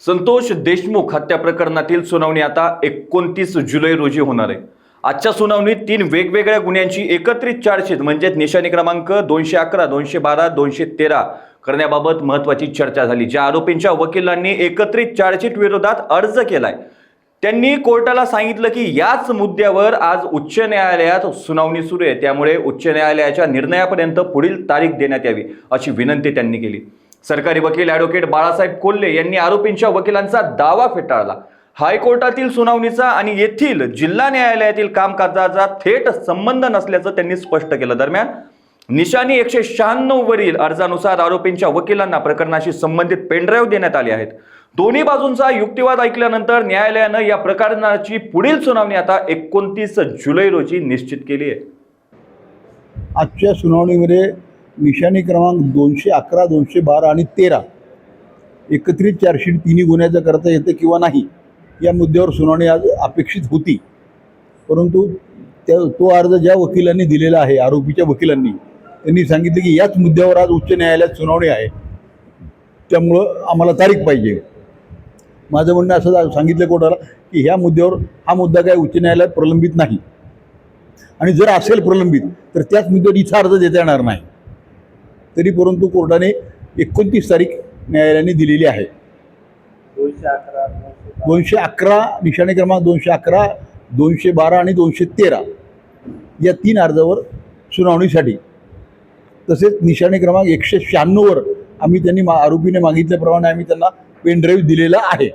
संतोष देशमुख हत्या प्रकरणातील सुनावणी आता 29 जुलै रोजी होणार आहे। आजच्या सुनावणीत 3 वेगवेगळ्या गुन्ह्यांची एकत्रित चार्जशीट म्हणजे निशाणी क्रमांक 211, 212, 213 करण्याबाबत महत्त्वाची चर्चा झाली। ज्या आरोपींच्या वकिलांनी एकत्रित चार्जशीट विरोधात अर्ज केलाय त्यांनी कोर्टाला सांगितलं की याच मुद्द्यावर आज उच्च न्यायालयात सुनावणी सुरू आहे, त्यामुळे उच्च न्यायालयाच्या निर्णयापर्यंत पुढील तारीख देण्यात यावी अशी विनंती त्यांनी केली। सरकारी वकील ॲडव्होकेट बाळासाहेब कोल्हे यांनी आरोपींच्या वकिलांचा दावा फेटाळला। हायकोर्टातील सुनावणीचा आणि येथील जिल्हा न्यायालयातील कामकाजाचा थेट संबंध नसल्याचं त्यांनी स्पष्ट केलं। दरम्यान निशाणी 196 वरील अर्जानुसार आरोपींच्या वकिलांना प्रकरणाशी संबंधित पेनड्राईव्ह देण्यात आले आहेत। दोन्ही बाजूंचा युक्तिवाद ऐकल्यानंतर न्यायालयानं या प्रकरणाची पुढील सुनावणी आता 29 जुलै रोजी निश्चित केली आहे। आजच्या सुनावणीमध्ये निशाणी क्रमांक 211, 212 आणि 13 एकत्रित चार्जशीट तिन्ही गुन्ह्याचं करता येते किंवा नाही या मुद्द्यावर सुनावणी आज अपेक्षित होती, परंतु तो अर्ज ज्या वकिलांनी दिलेला आहे, आरोपीच्या वकिलांनी, त्यांनी सांगितलं की याच मुद्द्यावर आज उच्च न्यायालयात सुनावणी आहे, त्यामुळं आम्हाला तारीख पाहिजे। माझं म्हणणं असं सांगितलं कोर्टाला की ह्या मुद्द्यावर हा मुद्दा काय उच्च न्यायालयात प्रलंबित नाही, आणि जर असेल प्रलंबित तर त्याच मुद्द्यावर इथं अर्ज देता येणार नाही। तरी परंतु कोर्टाने 29 तारीख न्यायालयाने दिलेली आहे। 211 निशाणी क्रमांक 211, 212 आणि 213 या 3 अर्जावर सुनावणीसाठी, तसेच निशाणी क्रमांक 196 वर आम्ही त्यांनी आरोपीने मागितल्याप्रमाणे आम्ही त्यांना पेनड्राईव्ह दिलेला आहे।